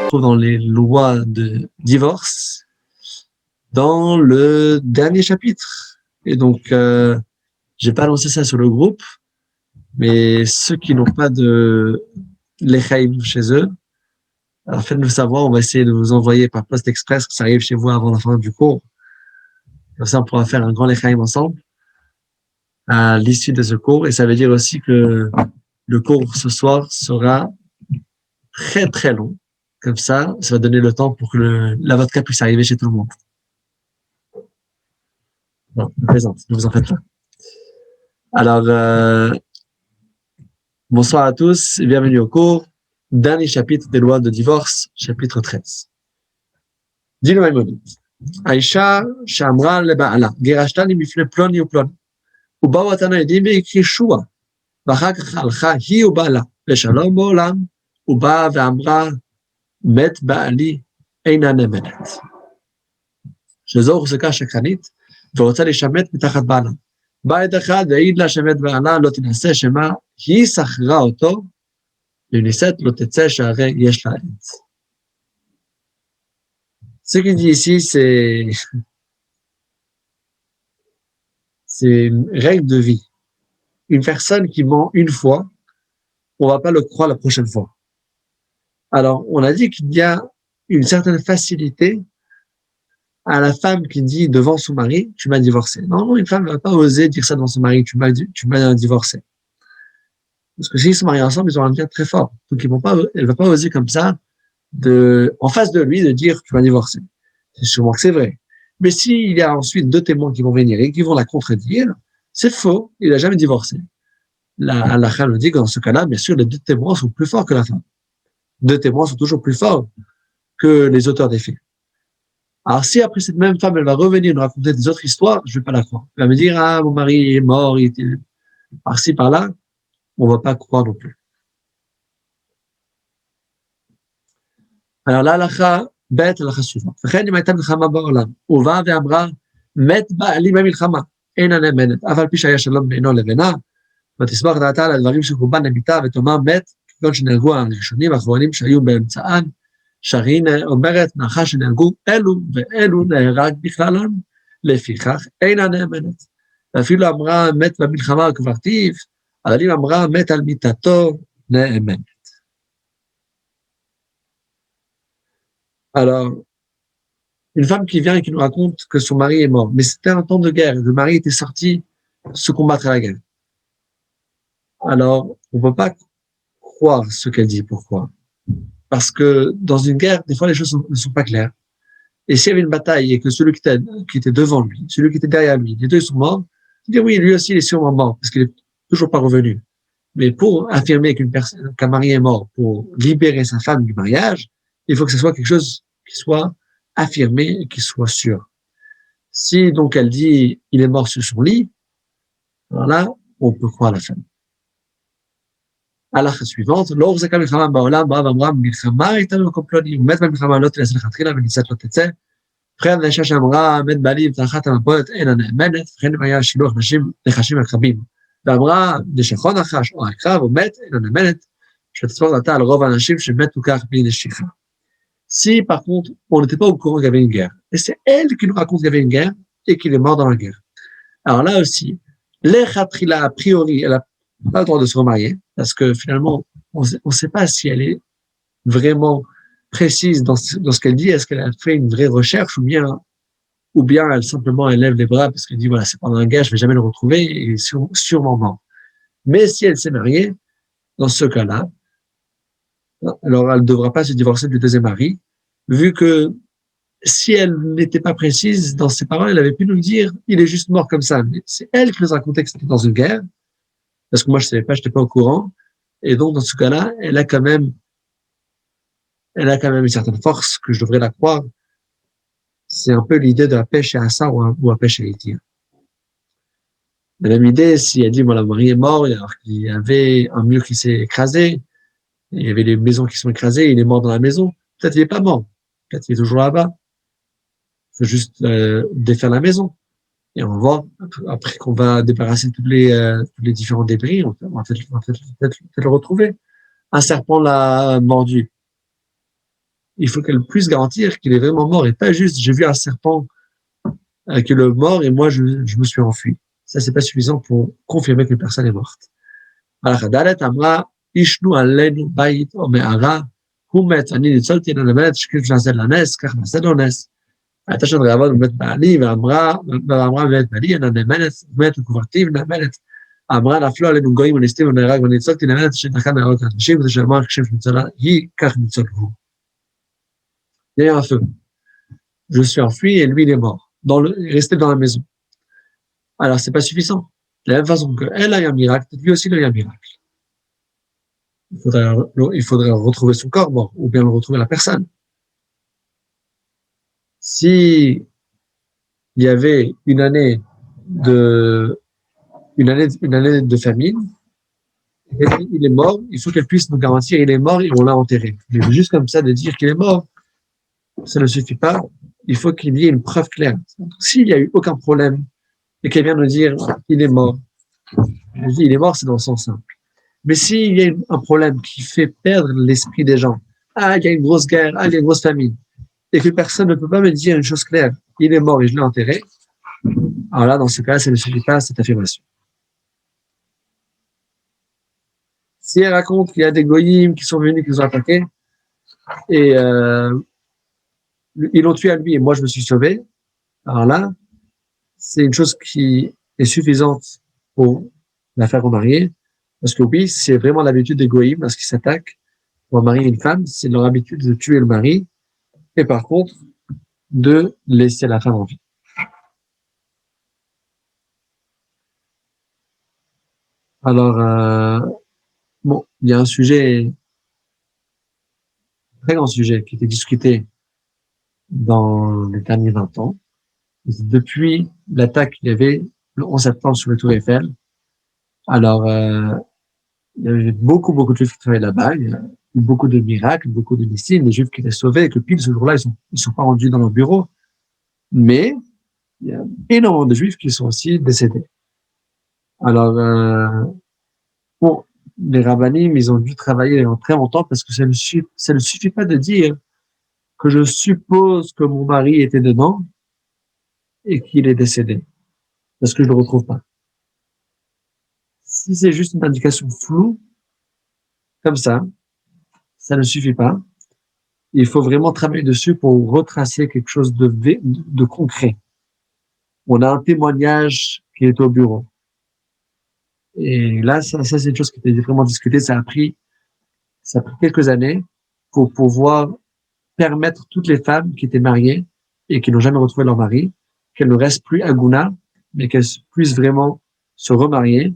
trouve dans les lois de divorce, dans le dernier chapitre. Et donc, j'ai pas lancé ça sur le groupe, mais ceux qui n'ont pas de l'Echaim chez eux, alors faites-nous savoir, on va essayer de vous envoyer par poste express que ça arrive chez vous avant la fin du cours. Comme ça, on pourra faire un grand L'Echaim ensemble à l'issue de ce cours. Et ça veut dire aussi que le cours ce soir sera très, très long. Comme ça va donner le temps pour que la vodka puisse arriver chez tout le monde. Non, je plaisante, ne vous en faites pas. Alors, bonsoir à tous et bienvenue au cours. Dernier chapitre des lois de divorce, chapitre 13. Dis le Maïmonide. Aïcha, Shamra, Leba'ala, Gerashtani, Mifne, Ploni ou Ploni. ובאו התנאים והכחישוה, ואחר כך הלכה היא ובעלה לשלום בעולם, ובאה ואמרה, מת בעלי אינה נאמנת. שזו הוחזקה שקרנית, ורוצה להישמט מתחת בעלה. בא עד אחד והעיד לה שמת בעלה, לא תנסה שמה, היא שכרה אותו, ואם נישאת לא תצא שהרי יש לה עץ. Ce qu'il dit ici, c'est une règle de vie. Une personne qui ment une fois, on va pas le croire la prochaine fois. Alors, on a dit qu'il y a une certaine facilité à la femme qui dit devant son mari, tu m'as divorcé. Non, une femme ne va pas oser dire ça devant son mari, tu m'as divorcé. Parce que s'ils sont mariés ensemble, ils ont un lien très fort. Donc, elle va pas oser comme ça, en face de lui, de dire tu m'as divorcé. C'est sûrement que c'est vrai. Mais s'il y a ensuite deux témoins qui vont venir et qui vont la contredire, c'est faux, il a jamais divorcé. La halakha nous dit que dans ce cas-là, bien sûr, les deux témoins sont plus forts que la femme. Deux témoins sont toujours plus forts que les auteurs des faits. Alors, si après cette même femme, elle va revenir nous raconter des autres histoires, je vais pas la croire. Elle va me dire, ah, mon mari est mort, il était par-ci, par-là. On va pas croire non plus. Alors là, halakha, bête, halakha suivante. וכן אם הייתה מלחמה בעולם, ובאה ואמרה, מת בעלי במלחמה, אינה נאמנת, אף על פי שהיה שלום בינו לבינה, ותסמוך דעתה על הדברים שקורבן לביתה, ותאמר מת, כגון שנהרגו הראשונים האחרונים שהיו באמצען, שהיא אומרת, מאחר שנהרגו אלו ואלו נהרג בכללם, לפיכך אינה נאמנת. ואפילו אמרה מת במלחמה וכברתיו, אבל אם אמרה מת על מיתתו, נאמנת. Alors, une femme qui vient et qui nous raconte que son mari est mort, mais c'était un temps de guerre, le mari était sorti se combattre à la guerre. Alors, on ne peut pas croire ce qu'elle dit. Pourquoi? Parce que dans une guerre, des fois, les choses ne sont pas claires. Et s'il y avait une bataille et que celui qui était devant lui, celui qui était derrière lui, les deux sont morts, il dit oui, lui aussi, il est sûrement mort, parce qu'il est toujours pas revenu. Mais pour affirmer qu'un mari est mort, pour libérer sa femme du mariage, il faut que ce soit quelque chose qui soit affirmé et qui soit sûr. Si donc elle dit il est mort sur son lit, alors là, on peut croire la femme. הלכה suivante, לא הוחזקה מלחמה בעולם, באה ואמרה, מלחמה הייתה במקום פלוני, הוא מת במלחמה, לא תנסה לכתחילה, ונישאת לא תצא. וכן האישה שאמרה, מת בעלי ותחת המפולת, אינה נאמנת, וכן היה שילוח נחשים רחבים. ואמרה, נשכון נחש, או הקרב, או מת, אינה נאמנת, שתספור דעתה על רוב האנשים שמתו כך בלי נשיכה. Si, par contre, on n'était pas au courant qu'il y avait une guerre, et c'est elle qui nous raconte qu'il y avait une guerre, et qu'il est mort dans la guerre. Alors là aussi, l'Echatrila, a priori, elle a pas le droit de se remarier, parce que finalement, on ne sait pas si elle est vraiment précise dans ce qu'elle dit. Est-ce qu'elle a fait une vraie recherche, ou bien elle simplement elle lève les bras parce qu'elle dit voilà, c'est pendant un guerre, je vais jamais le retrouver, et il est sûrement mort. Mais si elle s'est mariée, dans ce cas-là, alors elle ne devra pas se divorcer du deuxième mari, vu que si elle n'était pas précise dans ses paroles, elle avait pu nous dire il est juste mort comme ça. Mais c'est elle qui nous a raconté que c'était dans une guerre, parce que moi je savais pas, j'étais pas au courant, et donc dans ce cas-là, elle a quand même une certaine force que je devrais la croire. C'est un peu l'idée de la pêche à Assa ou à pêche à Itir. La même idée, si elle dit mon mari est mort, alors qu'il y avait un mur qui s'est écrasé, il y avait des maisons qui sont écrasées, il est mort dans la maison, peut-être il est pas mort, peut-être il est toujours là-bas. Il faut juste défaire la maison. Et on va voir, après qu'on va débarrasser tous les différents débris, on va peut-être le retrouver. Un serpent l'a mordu. il faut qu'elle puisse garantir qu'il est vraiment mort et pas juste j'ai vu un serpent qui est le mort et moi je me suis enfui. Ça, c'est pas suffisant pour confirmer qu'une personne est morte. Dalet amra ishnu alenu bayit o me'ara hu met ani nitzolti לנמלת שכיף שנעשה לנס כך נעשה לו נס. הייתה שם רעבוד בבית בעלי ואמרה בבית בעלי הנאמנת מת וקוברתי ונאמנת אמרה נפלו עלינו גויים ונסתים ונהרג וניצולתי נאמנת שתחת נהרות האנשים כדי שאמר כשם שניצולה היא כך ניצול הוא. Il y a eu un feu. Je suis enfui et lui il est mort. Il est resté dans la maison. Alors c'est pas suffisant. De la même façon qu'elle a eu un miracle, lui aussi il a eu un miracle. Il faudrait retrouver son corps mort ou bien le retrouver la personne. Si il y avait une année de famine, et il est mort, il faut qu'elle puisse nous garantir il est mort et on l'a enterré. Mais juste comme ça de dire qu'il est mort, ça ne suffit pas. Il faut qu'il y ait une preuve claire. S'il n'y a eu aucun problème et qu'elle vient nous dire il est mort, je dis il est mort, c'est dans le sens simple. Mais s'il y a un problème qui fait perdre l'esprit des gens, il y a une grosse guerre, il y a une grosse famine, et que personne ne peut pas me dire une chose claire, il est mort et je l'ai enterré, alors là, dans ce cas, ça ne suffit pas à cette affirmation. Si elle raconte qu'il y a des goyim qui sont venus, qui nous ont attaqués, et ils l'ont tué à lui et moi je me suis sauvé, alors là, c'est une chose qui est suffisante pour la faire remarier, parce que oui, c'est vraiment l'habitude des goyim, lorsqu'ils s'attaquent pour marier une femme, c'est leur habitude de tuer le mari, et par contre, de laisser la femme en vie. Alors, bon, il y a un sujet, un très grand sujet, qui était discuté dans les derniers 20 ans. Depuis l'attaque qu'il y avait le 11 septembre sur le Tour Eiffel, alors, il y avait beaucoup de juifs qui travaillaient là-bas, il y a eu beaucoup de miracles, beaucoup de missiles, les juifs qui étaient sauvés, et que pile ce jour-là, ils sont pas rendus dans leur bureau. Mais, il y a énormément de juifs qui sont aussi décédés. Alors, bon, les rabbinim, ils ont dû travailler en très longtemps parce que ça ne suffit pas de dire que je suppose que mon mari était dedans et qu'il est décédé. Parce que je le retrouve pas. Si c'est juste une indication floue, comme ça ne suffit pas. Il faut vraiment travailler dessus pour retracer quelque chose de concret. On a un témoignage qui est au bureau. Et là, ça c'est une chose qui était vraiment discutée. Ça a pris quelques années pour pouvoir permettre toutes les femmes qui étaient mariées et qui n'ont jamais retrouvé leur mari, qu'elles ne restent plus aguna, mais qu'elles puissent vraiment se remarier.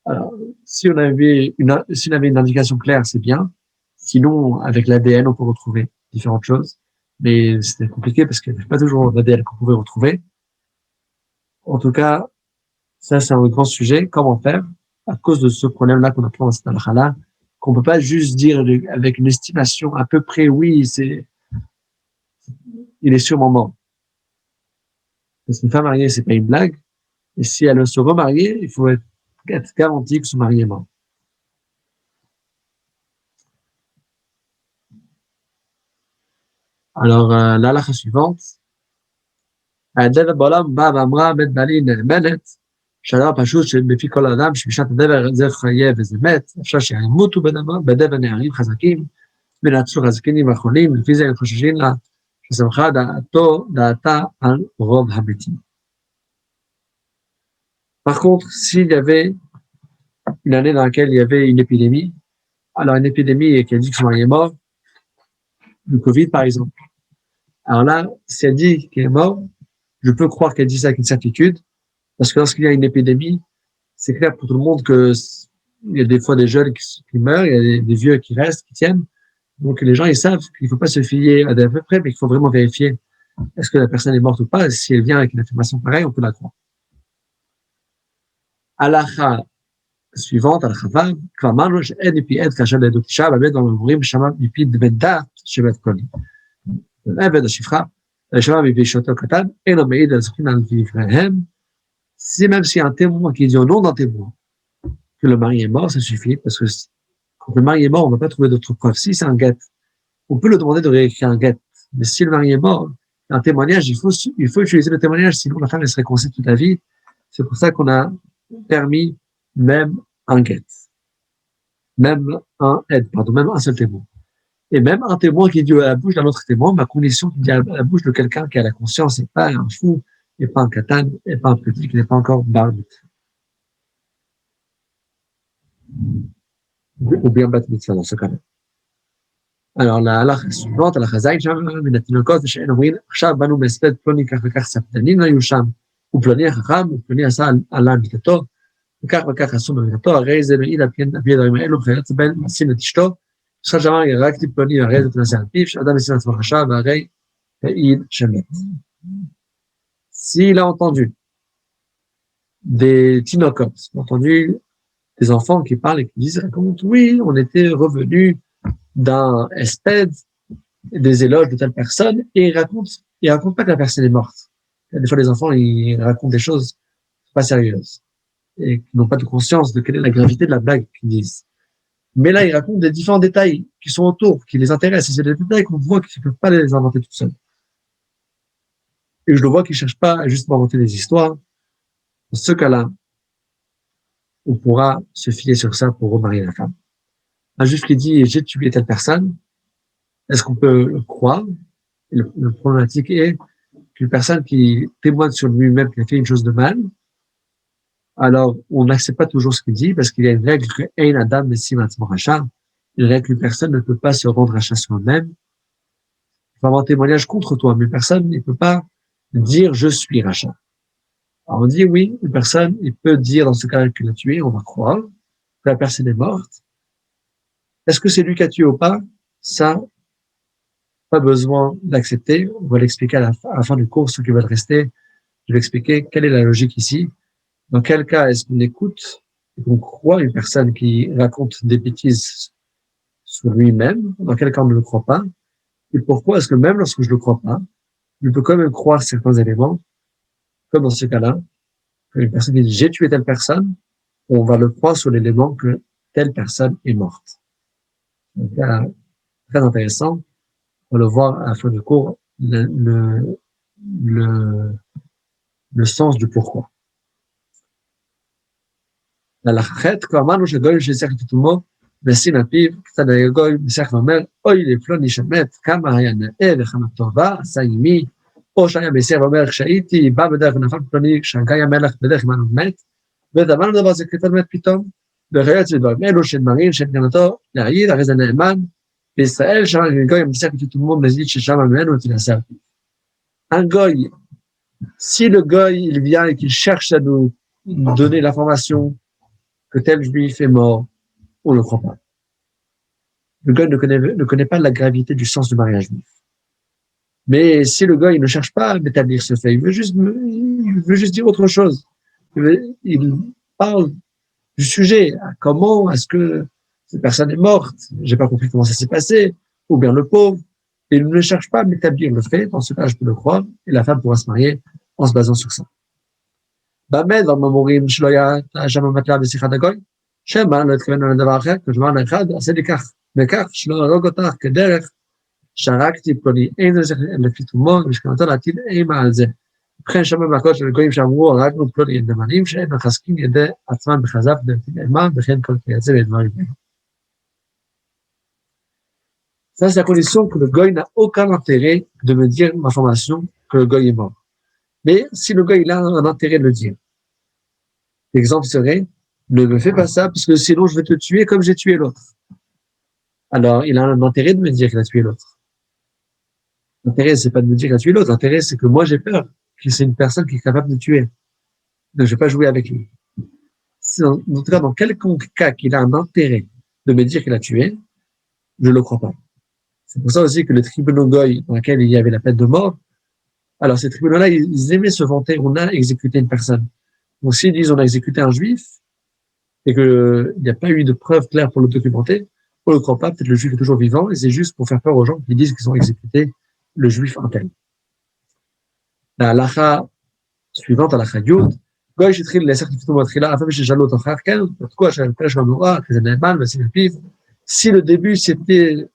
Alors, si on avait une indication claire, c'est bien. Sinon, avec l'ADN, on peut retrouver différentes choses. Mais c'était compliqué parce qu'il n'y avait pas toujours l'ADN qu'on pouvait retrouver. En tout cas, ça, c'est un grand sujet. Comment faire? À cause de ce problème-là qu'on apprend dans cette halakha-là, qu'on peut pas juste dire avec une estimation à peu près, oui, il est sûrement mort. Parce qu'une femme mariée, c'est pas une blague. Et si elle veut se remarier, il faut être garanti que son mari est mort. Alors, l'halakha suivante. הדבר בעולם בא ואמרה בית בעלי נאמנת, שהדבר פשוט שבפי כל אדם שבשעת הדבר זה חיה וזה מת, אפשר שימותו בדבר נערים חזקים, ונעצו חזקנים וחולים, לפי זה הם חוששים לה, שסמכה דעתה על רוב המתים. Par contre, s'il y avait une année dans laquelle il y avait une épidémie, alors une épidémie qui a dit que son mari est mort, le Covid par exemple, alors là, si elle dit qu'il est mort, je peux croire qu'elle dit ça avec une certitude, parce que lorsqu'il y a une épidémie, c'est clair pour tout le monde que il y a des fois des jeunes qui meurent, il y a des vieux qui restent, qui tiennent. Donc les gens, ils savent qu'il ne faut pas se fier à peu près, mais qu'il faut vraiment vérifier est-ce que la personne est morte ou pas. Si elle vient avec une affirmation pareille, on peut la croire. Halakha suivante, halakha vav, כבר אמרנו שאין מפי עד כאשר לעדות אישה, באמת אנחנו אומרים ששמע מפי בן דת שבט קולי. עבד השפחה, שמע מפי שוטר קטן, אינו מעיד על זכין על דבריהם. Si même s'il y a un témoin qui dit au nom d'un témoin que le mari est mort, ça suffit, parce que quand le mari est mort, on ne va pas trouver d'autres preuves. Si c'est un guet on peut le demander de réécrire un get. Mais si le mari est mort, un témoignage, il faut utiliser le témoignage, sinon la femme, elle serait coincée toute la vie. C'est pour ça qu'on a permis même un get. Même un seul témoin. Et même un témoin qui dit à la bouche d'un autre témoin, à condition qu'il dit à la bouche de quelqu'un qui a la conscience, et pas un fou, et pas un katan, et pas un petit, qui n'est pas encore barbit. Ou bien bat mitzvah dans ce cas-là. Alors, la halakha suivante, halakha zayin, מן התינוקות שאין אומרים, עכשיו באנו בהספד פלוני כך וכך ספדנים היו שם, ופלוני החכם, ופלוני עשה עלה מיתתו, וכך וכך עשו במיתתו, הרי זה מעיד על כן אבי הדברים האלו, וכיוצא בין מעשים את אשתו, עכשיו שאמר, הרגתי פלוני, והרי זה תנסה על פיו, שאדם משים עצמו חשב, והרי העיד שמת. S'il a entendu des tinokot, entendu des enfants qui parlent et qui disent, racontent, oui, on était revenus d'un espède, des éloges de telle personne, et ils racontent pas que la personne est morte. Des fois, les enfants, ils racontent des choses pas sérieuses, et qui n'ont pas de conscience de quelle est la gravité de la blague qu'ils disent. Mais là, ils racontent des différents détails qui sont autour, qui les intéressent, et c'est des détails qu'on voit qu'ils ne peuvent pas les inventer tout seuls. Et je le vois qu'ils cherchent pas à juste inventer des histoires. Dans ce cas-là, on pourra se fier sur ça pour remarier la femme. Un juif qui dit, j'ai tué telle personne, est-ce qu'on peut le croire? Et le problématique est qu'une personne qui témoigne sur lui-même qu'il a fait une chose de mal, alors on n'accepte pas toujours ce qu'il dit parce qu'il y a une règle que Ein Adam Messim Atzmo Racha, une règle qu'une personne ne peut pas se rendre Racha soi-même. Il faut avoir un témoignage contre toi, mais personne ne peut pas dire je suis Racha. Alors on dit oui, une personne, il peut dire dans ce cas-là qu'il a tué, on va croire que la personne est morte. Est-ce que c'est lui qui a tué ou pas? Ça, pas besoin d'accepter. On va l'expliquer à la fin du cours, ceux qui veulent rester. Je vais expliquer quelle est la logique ici. Dans quel cas est-ce qu'on écoute et qu'on croit une personne qui raconte des bêtises sur lui-même? Dans quel cas on ne le croit pas? Et pourquoi est-ce que même lorsque je ne le crois pas, je peux quand même croire certains éléments, comme dans ce cas-là, une personne qui dit j'ai tué telle personne, on va le croire sur l'élément que telle personne est morte. Un cas très intéressant. On va le voir à la fin du cours, le sens du pourquoi. ללכת, כבר אמרנו שגוי שצריך לתומו, ושים הפיו, קצת הגוי מצליח ואומר, אוי לפלוני שמת, כמה היה נאה וכמה טובה, עשה עימי, או שהיה מסיע ואומר, כשהייתי בא בדרך ונפל פלוני, כשהגיא המלך בדרך עמנו מת, ודבר דבר זה כתב מת פתאום, וכיוצא בדברים אלו של מרין, שנגנתו להעיד, הרי זה נאמן, בישראל שם גוי מצליח לתומו, מזיד ששם ממנו ותנסה הפיו. Un goy, si le goy, il vient et qu'il cherche à nous donner l'information que tel juif est mort, on ne le croit pas. Le goy ne connaît pas la gravité du sens du mariage juif. Mais si le goy ne cherche pas à établir ce fait, il veut juste dire autre chose. Il parle du sujet. Comment est-ce que cette personne est morte? J'ai pas compris comment ça s'est passé. Ou bien le pauvre. Et il ne cherche pas à m'établir le fait. Dans ce cas, je peux le croire. Et la femme pourra se marier en se basant sur ça. באמת, במאמרים שלא היה שם המטלה בשיחת הגוי, שמה לא התכוון על דבר אחר, כשמר לאחד, עשה לי כך, וכך שלא הרוג אותך כדרך, שרקתי פלוני, אין זה לפי תומו, ושכנתו להטיל אימה על זה. ובכן שמה מהקוד של הגויים שאמרו, הרגנו פלוני נאמנים, שאין מחזקים ידי עצמם בחזף להטיל אימה, וכן כל כיוצא בדברים האלה. Ça, c'est la condition que le goy n'a aucun intérêt de me dire l'information que le goy est mort. Mais si le goy il a un intérêt de le dire, l'exemple serait, ne me fais pas ça, parce que sinon je vais te tuer comme j'ai tué l'autre. Alors, il a un intérêt de me dire qu'il a tué l'autre. L'intérêt, c'est pas de me dire qu'il a tué l'autre. L'intérêt, c'est que moi, j'ai peur que c'est une personne qui est capable de tuer. Donc, je vais pas jouer avec lui. En tout cas, dans quelconque cas qu'il a un intérêt de me dire qu'il a tué, je le crois pas. C'est pour ça aussi que les tribunaux goy dans lesquels il y avait la peine de mort, alors ces tribunaux-là, ils aimaient se vanter, on a exécuté une personne. Donc s'ils disent on a exécuté un juif, et qu'il n'y a pas eu de preuves claires pour le documenter, on ne le croit pas, peut-être le juif est toujours vivant, et c'est juste pour faire peur aux gens qui disent qu'ils ont exécuté le juif intel. La halakha suivante, halakha yud, goy שהתחיל לעשר לפתום בתחילה, אף ששאלו אותו אחר כן, pourquoi שהפרש במנורה, que זה נאמן, ושים לפיו, si le début c'était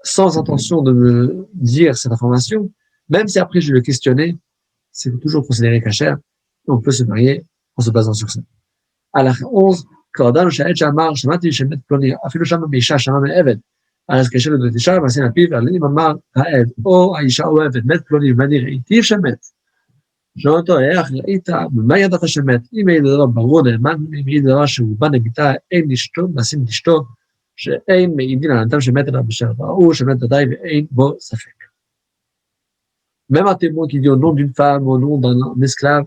sans intention de me dire cette information, même si après je le questionnais, c'est toujours considéré cachère, on peut se marier en se basant sur ça. À la 11, Quand שעת שאמר, שמעתי שמת פלוני, אפילו שם באישה, שמע מעבד. אז כאשר לדעת אישה, מעשי לפיו, אבל אם אמר העד, או האישה או העבד, מת פלוני, ואני ראיתיו שמת. שואל אותו, איך ראית, במה ידעת שמת? אם העיד דבר ברור נאמן, אם העיד דבר שהוא בא נביטה, אין אשתו, מעשים את אשתו, שאין מעידין על אדם שמת אליו בשל ראו, שמת ודאי ואין בו ספק. Même un témoin qui dit au nom d'une femme, au nom d'un esclave,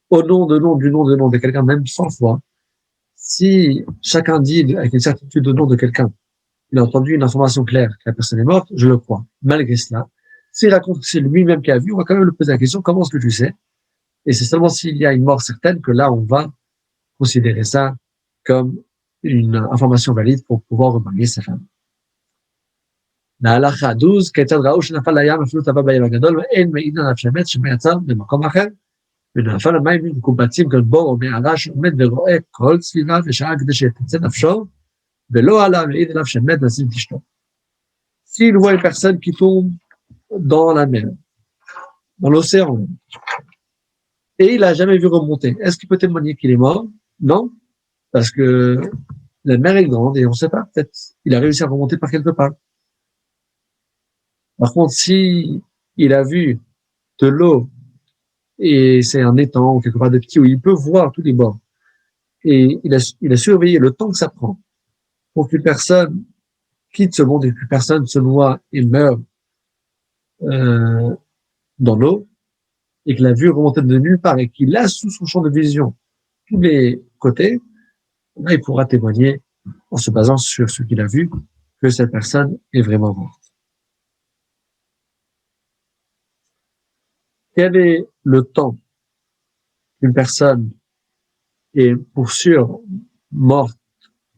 au nom de quelqu'un, même 100 fois, si chacun dit avec une certitude le nom de quelqu'un, il a entendu une information claire que la personne est morte, je le crois. Malgré cela, s'il raconte que c'est lui-même qui a vu, on va quand même lui poser la question, comment est-ce que tu sais? Et c'est seulement s'il y a une mort certaine que là, on va considérer ça comme une information valide pour pouvoir remarier sa femme. להלכה 12, כיצד ראו שנפל לים אפילו טבע בים הגדול, ואין מעיד עליו שמת שמייצר במקום אחר, ונפל למים מקובצים כלבור או מערה שעומד ורואה כל סביבה ושעה כדי שתצא נפשו, ולא עלה מעיד עליו שמת ועשים את אשתו. S'il voit une personne qui tombe dans la mer, dans l'océan, et il n'a jamais vu remonter, est-ce qu'il peut témoigner qu'il est mort? Non, parce que la mer est grande et on ne sait pas, peut-être il a réussi à remonter par quelque part. Par contre, si il a vu de l'eau et c'est un étang ou quelque part de petit où il peut voir tous les bords et il a surveillé le temps que ça prend pour qu'une personne quitte ce monde et qu'une personne se noie et meurt dans l'eau et qu'il a vu remonter de nulle part et qu'il a sous son champ de vision tous les côtés, là, il pourra témoigner en se basant sur ce qu'il a vu que cette personne est vraiment morte. Quel est le temps qu'une personne est pour sûr morte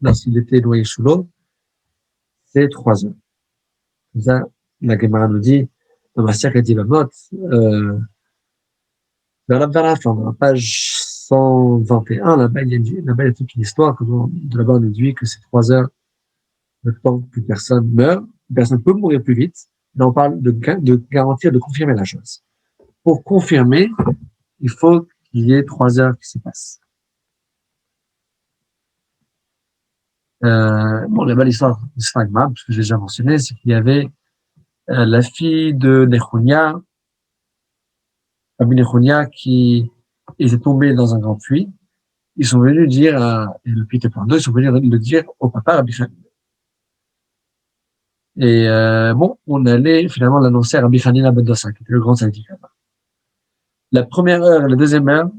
lorsqu'il était noyé sous l'eau? C'est 3 heures. Comme ça, la Gemara nous dit, dans ma Masechet Yevamot, vers la fin, dans la page 121, là-bas, il y a toute une histoire, comment de là-bas on déduit que c'est 3 heures le temps qu'une personne meurt. Une personne peut mourir plus vite. Là, on parle de garantir, de confirmer la chose. Pour confirmer, il faut qu'il y ait 3 heures qui se passent. Là-bas, l'histoire de Sfagma, parce que j'ai déjà mentionné, c'est qu'il y avait la fille de Nechonia, Rabbi Nechonia, qui était tombée dans un grand puits. Ils sont venus dire, et le puits était plein d'eau, ils sont venus le dire au papa Rabbi Hanina. Et on allait finalement l'annoncer à Rabbi Hanina ben Dossa, qui était le grand sadique là-bas. La première heure et la deuxième heure,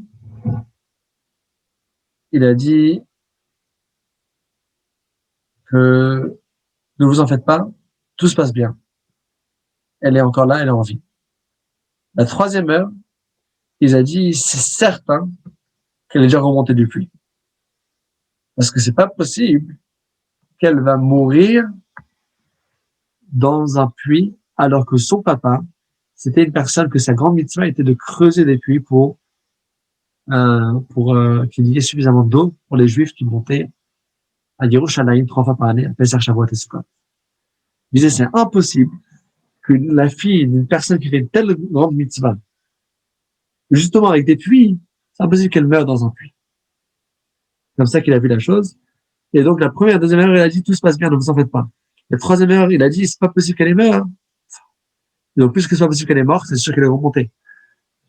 il a dit que ne vous en faites pas, tout se passe bien. Elle est encore là, elle est en vie. La troisième heure, il a dit, c'est certain qu'elle est déjà remontée du puits. Parce que c'est pas possible qu'elle va mourir dans un puits alors que son papa, c'était une personne que sa grande mitzvah était de creuser des puits pour qu'il y ait suffisamment d'eau pour les Juifs qui montaient à Yerushalayim 3 fois par année, à Pesach, Shavuot et Sukkot. Il disait, c'est impossible que la fille d'une personne qui fait une telle grande mitzvah, justement avec des puits, c'est impossible qu'elle meure dans un puits. Comme ça qu'il a vu la chose. Et donc, la première, deuxième heure, il a dit, tout se passe bien, ne vous en faites pas. La troisième heure, il a dit, c'est pas possible qu'elle est meure. Donc, puisque c'est pas possible qu'elle est morte, c'est sûr qu'elle est remontée.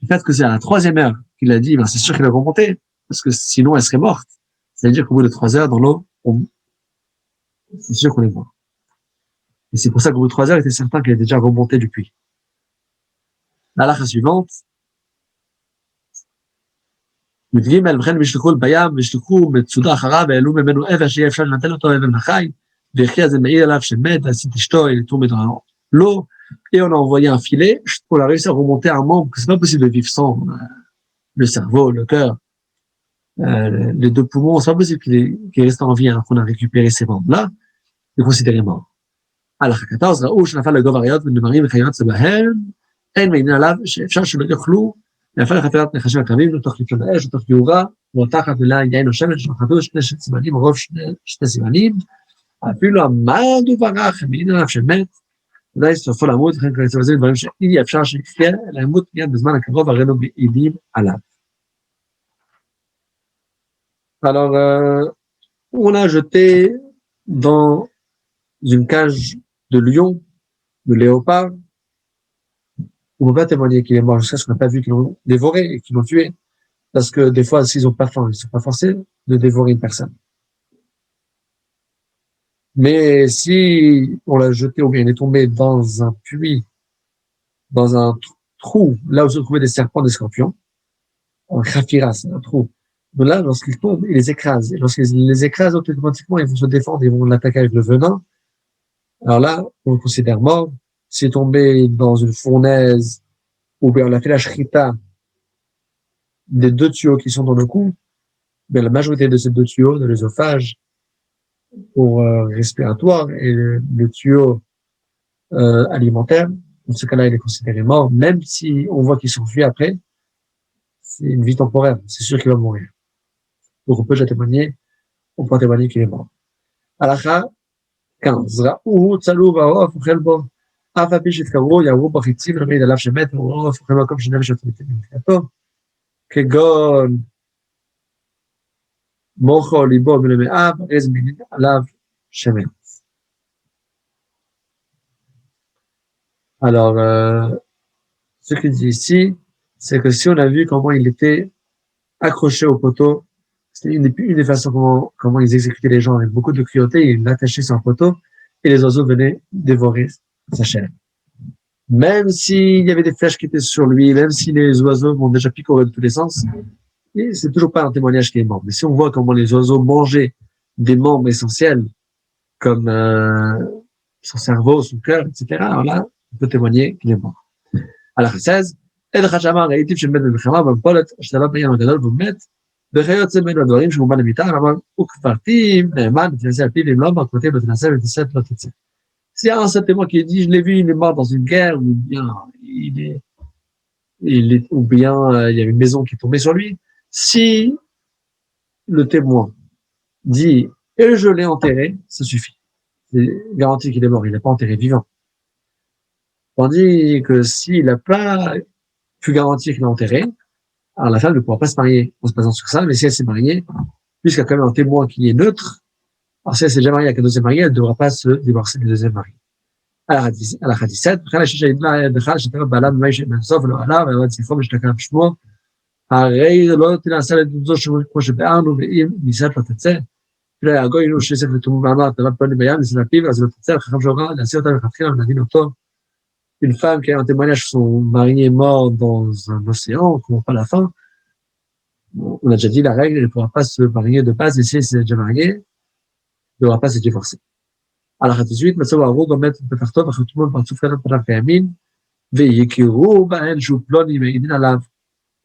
Le fait que c'est à la troisième heure qu'il a dit, c'est sûr qu'elle est remontée, parce que sinon elle serait morte. C'est-à-dire qu'au bout de 3 heures dans l'eau, c'est sûr qu'on est mort. Et c'est pour ça qu'au bout de 3 heures, il était certain qu'elle était déjà remontée du puits. La halakha suivante. מתגים אל וכן משלחו בים, ושלחו מצודה אחריו, והעלו ממנו אבן שיהיה אפשר לנטל אותו אבן החי, וכי אז זה מעיד עליו שמת, ועשית אשתו, il est tombé dans l'eau, et on a envoyé un filet pour la réussir à remonter un membre, que c'est pas possible de vivre sans le cerveau, le cœur, les 2 poumons, c'est pas possible qu'il reste en vie alors qu'on a récupéré ces membres-là, et considéré mort. הלכה 14, ראו שנפל לגוב אריות ונמרים וחיות בהן, אין מעידין עליו שאפשר שלא יאכלו, נפל לחפירת נחשים הקרבים, לתוך לפשון האש, לתוך יאורה, ואותחת מלאה יין או שמן, שחטו 2 סימנים, רוב 2 סימנים, אפילו עמד וברח, מעידין עליו שמת, ודאי סופו למות, לכן כרגע זה דברים שאי אפשר שיקרה, אלא ימות מיד בזמן הקרוב, הראינו בעידים עליו. Alors, on l'a jeté dans une cage de lion, de léopard. On ne peut pas témoigner qu'il est mort jusqu'à ce qu'on n'a pas vu qu'ils l'ont dévoré et qu'ils l'ont tué. Parce que des fois, s'ils n'ont pas faim, ils ne sont pas forcés de dévorer une personne. Mais si on l'a jeté ou bien il est tombé dans un puits, dans un trou, là où se trouvaient des serpents, des scorpions, en khafira, c'est un trou. Donc là, lorsqu'ils tombent, ils les écrasent. Et lorsqu'ils les écrasent, automatiquement, ils vont se défendre, ils vont l'attaquer avec le venin. Alors là, on le considère mort. S'il est tombé dans une fournaise, ou bien on a fait la shrita des deux tuyaux qui sont dans le cou, mais la majorité de ces deux tuyaux, de l'œsophage, pour respiratoire, et le tuyau alimentaire, dans ce cas-là, il est considéré mort, même si on voit qu'il s'enfuit après, c'est une vie temporaire, c'est sûr qu'il va mourir. Donc on peut déjà témoigner, on peut témoigner qu'il est mort. Halakha 15. ראו צלו בעורף אוכל בו, אף על פי שהתקרבו ירו בו חיצים למעיד עליו שמת, ועורף אוכל מקום שנפש יוצאת מבחינתו, כגון מוחו ליבו ולמאיו, איזה מעיד עליו שמת. Alors, ce qu'il dit ici, c'est que si on a vu comment il était accroché au poteau, c'était une des façons comment ils exécutaient les gens avec beaucoup de cruauté, ils l'attachaient sur un poteau et les oiseaux venaient dévorer sa chair. Même s'il y avait des flèches qui étaient sur lui, même si les oiseaux vont déjà picorer de tous les sens, et c'est toujours pas un témoignage qui est mort. Mais si on voit comment les oiseaux mangeaient des membres essentiels, comme son cerveau, son cœur, etc., alors là, on peut témoigner qu'il est mort. הלכה 16, אין אחד שאמר ראיתי שמת במלחמה במפולת השתלה בים הגדול ומת וכיוצא ממנו הדברים שמובן למיתה אמר וכפרתי נאמן ותנסה על פיו אם לא אמר כותב ותנסה ותנסה לא תצא. S'il y a un seul témoin qui dit je l'ai vu il est mort dans une guerre ou bien ou bien il y a une maison qui est tombée sur lui, si le témoin dit et je l'ai enterré, ça suffit. C'est garanti qu'il est mort, il n'est pas enterré vivant. Tandis que s'il n'a pas pu garantir qu'il est enterré, alors la femme ne pourra pas se marier en se basant sur ça, mais si elle s'est mariée, puisqu'il y a quand même un témoin qui est neutre, alors si elle s'est déjà mariée avec un deuxième mari, elle ne devra pas se divorcer du deuxième mari. Alors, à la 17, הרי לא תנסה לתמוזו כמו שבארנו ואם ניסת לא תצא, כאילו הגוי היינו שיסק לתמום ואמר, תלת פנים בים, ניסה לפיו, אז לא תצא, לחכם שאומר, להסיר אותה ולכתחילה ולהדין אותו. Une femme qui a un témoignage, son mari est mort dans un océan, on ne comprend pas la fin. On a déjà dit la règle, elle ne pourra pas se marier de base, et si elle s'est déjà mariée, elle ne devra pas se divorcer. Alors, à 18, מצאו ההרוג עומד בפתחתו, וחתומו בפרצוף כאלה פניו כימין, ויכירו בהן שהוא פלוני מעידין עליו,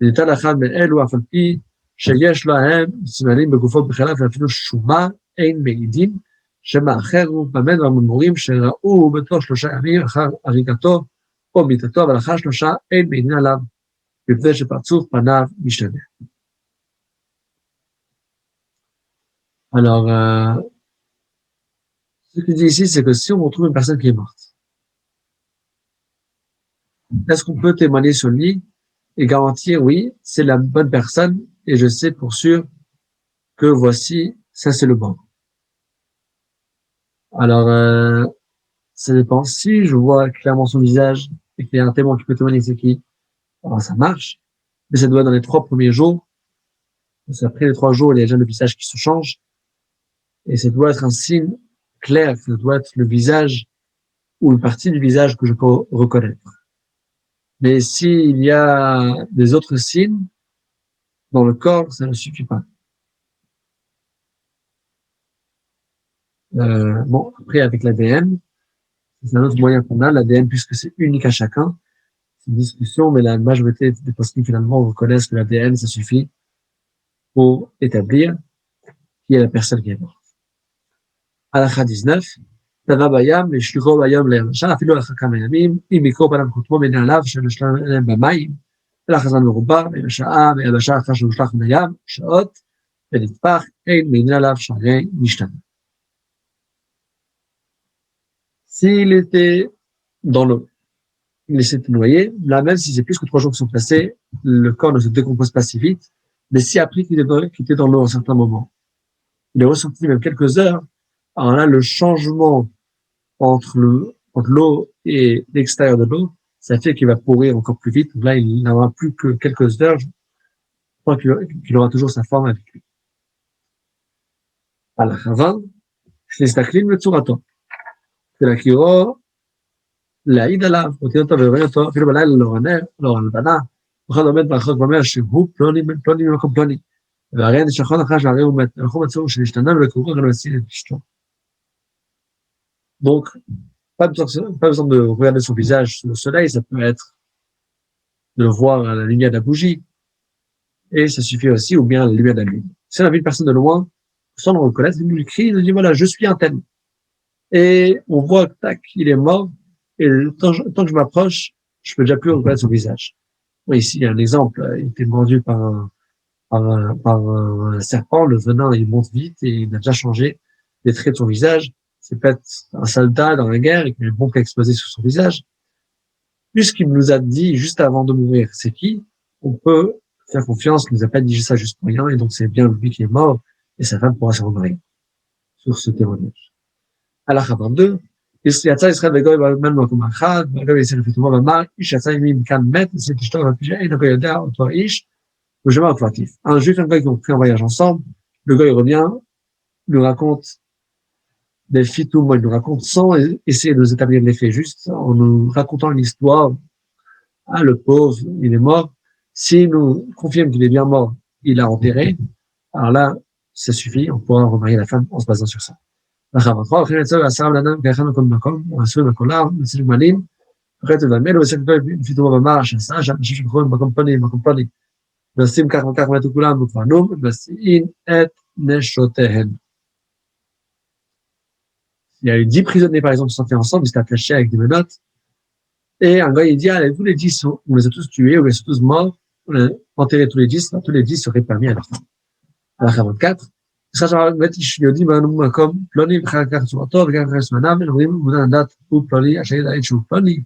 וניתן לאחד מאלו, אף על פי שיש להם סימנים בגופו בכליו, ואפילו שומה אין מעידין, שמאחר הוא במן והממורים שראו בתוך 3 ימים אחר הריגתו או מיתתו, אבל אחר 3 אין מעידין עליו, מפני שפרצוף פניו משתנה. Alors, ce qu'il dit ici, c'est que si on retrouve une personne qui est morte, est-ce qu'on peut témoigner sur lui et garantir, oui, c'est la bonne personne et je sais pour sûr que voici, ça c'est le bon. Alors, ça dépend. Si je vois clairement son visage et qu'il y a un témoin qui peut témoigner c'est qui, alors ça marche, mais ça doit être dans les 3 premiers jours. Parce qu'après les 3 jours, il y a déjà le visage qui se change et ça doit être un signe clair, ça doit être le visage ou une partie du visage que je peux reconnaître. Mais s'il y a des autres signes dans le corps, ça ne suffit pas. Bon, après avec l'ADN, c'est un autre moyen qu'on a, l'ADN, puisque c'est unique à chacun. C'est une discussion, mais la majorité des personnes finalement reconnaissent que l'ADN, ça suffit pour établir qui est la personne qui est morte. הלכה 19, טבע בים והשליכו בים ליבשה, אפילו לאחר כמה ימים, אם יקרוא פניו חותמו בין עליו שנשלם להם במים, ולאחר זמן מרובה, ביבשה אחר שהושלך מן הים, שעות, ונטפח, אין מעידין עליו שהרי נשתנה. S'il était dans l'eau. Il essaie de te noyer. Là, même si c'est plus que 3 jours qui sont passés, le corps ne se décompose pas si vite. Mais si après qu'il était dans l'eau à un certain moment, il est ressenti même quelques heures, alors là, le changement entre l'eau et l'extérieur de l'eau, ça fait qu'il va pourrir encore plus vite. Donc là, il n'aura plus que quelques heures. Je crois qu'il aura toujours sa forme avec lui. À la Chava, כשנסתכלים בצורתו, ולהכירו, להעיד עליו, אותי אותו ורואה אותו, אפילו בלילה לא הלבנה, וכל עומד ברחוב ואומר שהוא פלוני בן פלוני ממקום פלוני. והרי נשכון אחר שהרי הוא מת, הלכו מצאו שנשתנה ולקורו גם להציל את אשתו. Donc, pas besoin de regarder son visage sous le soleil, ça peut être de le voir à la lumière de la bougie, et ça suffit aussi, ou bien à la lumière de la lune. Si on a vu une personne de loin, sans le reconnaître, il nous crie, il nous dit voilà, je suis un tel. Et on voit que tac, il est mort, et tant que je m'approche, je peux déjà plus reconnaître son visage. Oui, ici, il y a un exemple, il était mordu par un serpent, le venin, il monte vite, et il a déjà changé les traits de son visage. C'est peut-être un soldat dans la guerre, et qu'il y a une bombe qui a explosé sur son visage. Puisqu'il nous a dit juste avant de mourir, c'est qui, on peut faire confiance, il nous a pas dit ça juste pour rien, et donc c'est bien lui qui est mort, et sa femme pourra se remarier sur ce témoignage. הלכה 22, יצא ישראל וגוי במן במקום אחד, והגוי יצא לפתומו ואמר, איש יצא עמי מכאן מת, נשיא את אשתו ואפי שאין הגוי יודע אותו האיש, ושמע אותו עקיף. Un juif et un goy qui ont pris un voyage ensemble, le goy revient, lui raconte des fitoum, il nous raconte sans essayer de nous établir les faits, juste en nous racontant une histoire. Ah, le pauvre, il est mort. S'il nous confirme qu'il est bien mort, il l'a enterré. Alors là, ça suffit, on pourra remarier la femme en se basant sur ça. לחברתו, הולכים לצל 10 בני אדם כאחד מכל מקום, ועשוי בקולם, נציג גמלים, וחצי ומל, ועושה כתוב לפתאום במאמר שעשה, שאנשים שבחרו במקום פני, ועושים כך וכך מתו כולם, ופענו, ומסיעים את נשותיהם. Il y a eu 10 prisonniers, par exemple, qui sont faits ensemble, ils étaient attachés avec des menottes, et un gars, il dit, allez, tous les 10, on les a tous tués, on les a tous morts, on a enterré tous les 10 seraient parmi à la fin. À la 44, באמת יודעים במקום פלוני וכך כך צורתו וכך כך זמניו, אומרים מודע לדעת הוא פלוני, אשר ידע שהוא פלוני,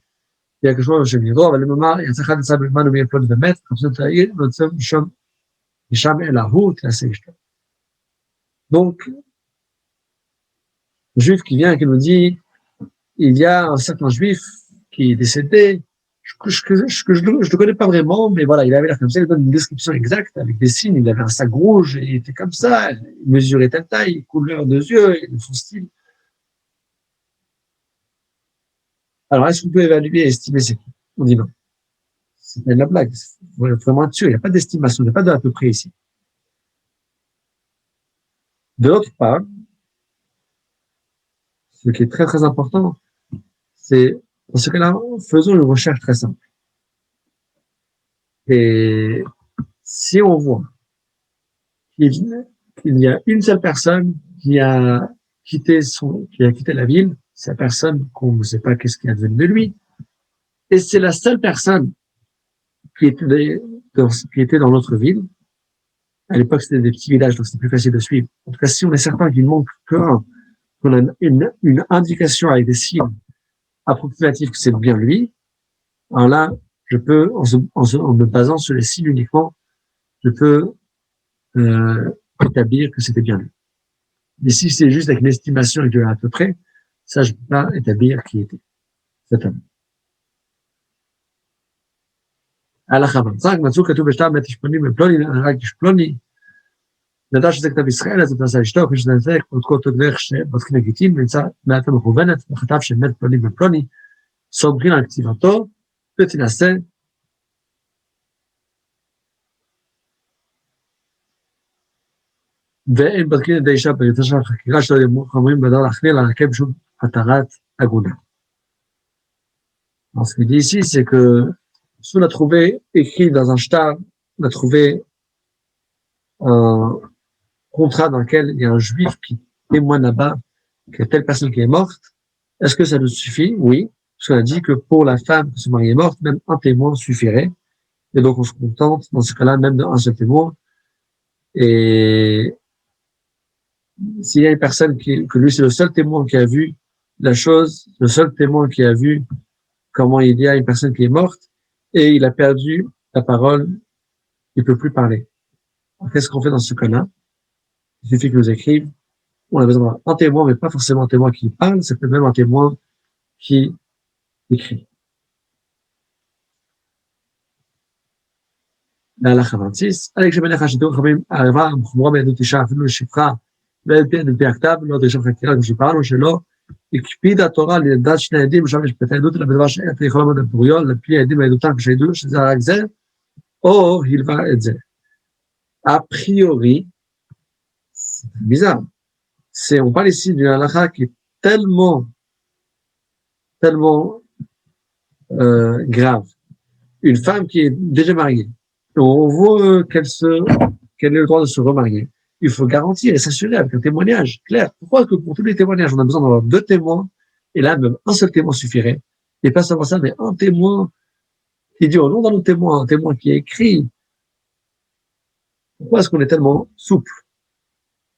יהיה כשמו בשם ירו, אבל אם אמר, יצא אחד יצא בזמן ומי פלוני ומת, חפשו את העיר, ויוצא משם אל ההוא, תעשה אשתו. Donc, le juif qui vient et qui nous dit, il y a un certain juif qui est décédé, je le connais pas vraiment, mais voilà, il avait l'air comme ça, il donne une description exacte avec des signes, il avait un sac rouge, et il était comme ça, il mesurait telle taille, couleur de yeux, et son style. Alors, est-ce qu'on peut évaluer et estimer c'est qui? On dit non. C'est pas de la blague, il faut vraiment être sûr, il n'y a pas d'estimation, il n'y a pas de à peu près ici. De l'autre part, ce qui est très très important, c'est, dans ce cas-là, faisons une recherche très simple. Et si on voit qu'il y a une seule personne qui a quitté la ville, c'est la personne qu'on ne sait pas qu'est-ce qui est advenu de lui, et c'est la seule personne qui était dans l'autre ville. À l'époque, c'était des petits villages, donc c'était plus facile de suivre. En tout cas, si on est certain qu'il manque qu'un, qu'on a une indication avec des signes approximatifs que c'est bien lui, alors là, je peux, en me basant sur les signes uniquement, je peux établir que c'était bien lui. Mais si c'est juste avec une estimation et que à peu près, ça, je peux pas établir qui était cet homme. הלכה 5, מצאו כתוב בשטר מת איש פלוני ופלוני, רק איש פלוני, נדע שזה כתב ישראל, אז נעשה אשתו, כפי שנעשה, כל דרך שבודקים לגיטין, ונמצא מעטה מכוונת, וכתב שמת פלוני ופלוני, סומכים על כתיבתו, ותנסה. ואין בודקים לידי אישה ביותר של החקירה שלו, אומרים בדבר להכליל על הרכב שוב התרת עגונה. Alors, ce qu'il dit ici, c'est que si on a trouvé écrit dans un shtar, on a trouvé un contrat dans lequel il y a un juif qui témoigne là-bas que telle personne qui est morte, est-ce que ça nous suffit? Oui, parce qu'on a dit que pour la femme que son mari est morte, même un témoin suffirait. Et donc on se contente dans ce cas-là même d'un seul témoin. Et s'il y a une personne que lui c'est le seul témoin qui a vu la chose, le seul témoin qui a vu comment il y a une personne qui est morte et il a perdu la parole, il ne peut plus parler. Qu'est-ce qu'on fait dans ce cas-là? Il suffit qu'il nous écrive. On a besoin d'avoir un témoin, mais pas forcément un témoin qui parle, c'est peut-être même un témoin qui écrit. להלכה 26, אלא כשמלך השידור חכמים הערבה המחומרה בעדות אישה אפילו לשפחה ועל פי הכתב לא דרישה חקירה כמו שפעלנו שלא הקפיד התורה לדעת שני עדים ושם יש פתח עדות אלא בדבר שאין יכול לעמוד על פוריו לפי העדים העדותם כשעדו שזה רק זה או הלווה את זה. A priori, c'est bizarre. On parle ici d'une halakha qui est tellement grave. Une femme qui est déjà mariée. On veut qu'elle ait le droit de se remarier. Il faut garantir et s'assurer avec un témoignage clair. Pourquoi que pour tous les témoignages, on a besoin d'avoir 2 témoins, et là, même un seul témoin suffirait. Et pas seulement ça, mais un témoin qui dit au nom d'un autre témoin, un témoin qui écrit. Pourquoi est-ce qu'on est tellement souple?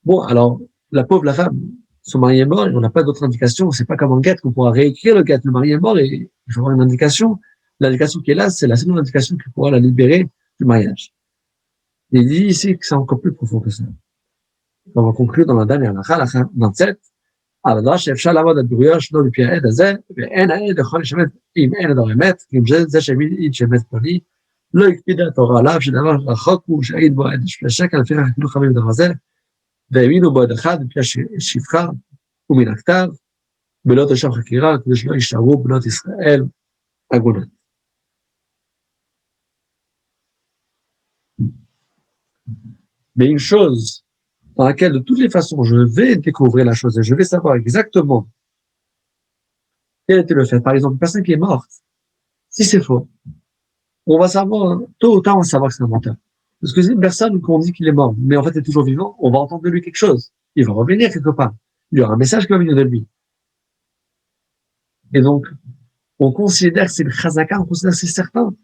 Bon, alors, la pauvre, la femme, son mari est mort, et on n'a pas d'autre indication, c'est pas comme en guette qu'on pourra réécrire le guette. Le mari est mort, et il faut avoir une indication. L'indication qui est là, c'est la seule indication qui pourra la libérer du mariage. Il dit ici que c'est encore plus profond que ça. On va conclure dans la dernière halakha 27. על הדבר שאפשר לעבוד על בירויו שלו לפי העד הזה, ואין העד יכול לשמט אם אין הדבר אמת, כי זה שהעיד שאמת פולי, לא הקפידה התורה עליו, שדבר רחוק הוא שהעיד בו עד השקל, לפי חילוק חכמים בדבר הזה, והאמינו בו עד אחד, לפי השפחה ומן הכתב, בלא תושב חקירה, כדי שלא יישארו בנות ישראל עגונות. Mais une chose dans laquelle, de toutes les façons, je vais découvrir la chose et je vais savoir exactement quel était le fait. Par exemple, une personne qui est morte, si c'est faux, on va savoir, tôt ou tard, on va savoir que c'est un menteur. Parce que c'est une personne qu'on dit qu'il est mort, mais en fait, il est toujours vivant, on va entendre de lui quelque chose. Il va revenir quelque part. Il y aura un message qui va venir de lui. Et donc, on considère que c'est le chazaka, on considère que c'est certain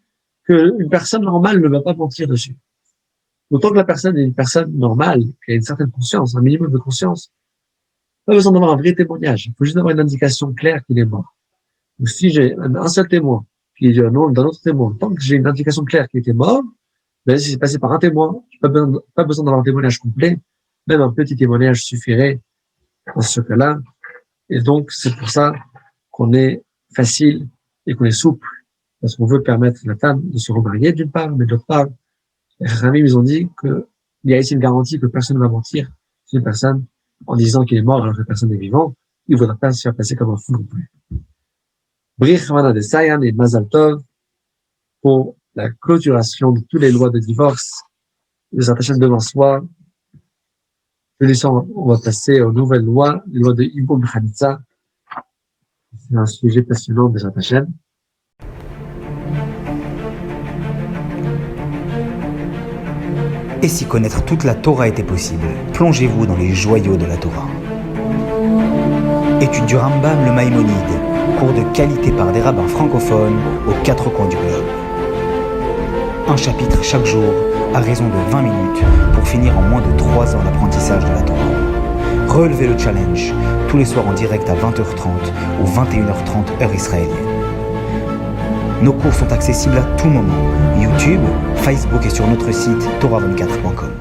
qu'une personne normale ne va pas mentir dessus. Autant que la personne est une personne normale, qui a une certaine conscience, un minimum de conscience, pas besoin d'avoir un vrai témoignage. Il faut juste avoir une indication claire qu'il est mort. Ou si j'ai un seul témoin qui dit un nom d'un autre témoin, tant que j'ai une indication claire qu'il était mort, ben si c'est passé par un témoin, j'ai pas besoin d'avoir un témoignage complet, même un petit témoignage suffirait dans ce cas-là. Et donc, c'est pour ça qu'on est facile et qu'on est souple, parce qu'on veut permettre à la femme de se remarier d'une part, mais d'autre part, les Khamim, ils ont dit qu'il y a ici une garantie que personne ne va mentir sur une personne en disant qu'il est mort alors que personne n'est vivant. Il ne faudra pas se faire passer comme un fou non plus. Brich Havana de Sayan et Mazal Tov pour la clôturation de toutes les lois de divorce, de s'attacher devant soi. On va passer aux nouvelles lois, les lois de Ibum Khalitza. C'est un sujet passionnant de s'attacher. Et si connaître toute la Torah était possible, plongez-vous dans les joyaux de la Torah. Étude du Rambam, le Maïmonide, cours de qualité par des rabbins francophones aux 4 coins du globe. Un chapitre chaque jour, à raison de 20 minutes, pour finir en moins de 3 ans l'apprentissage de la Torah. Relevez le challenge, tous les soirs en direct à 20h30 ou 21h30 heure israélienne. Nos cours sont accessibles à tout moment, YouTube, Facebook et sur notre site torah24.com.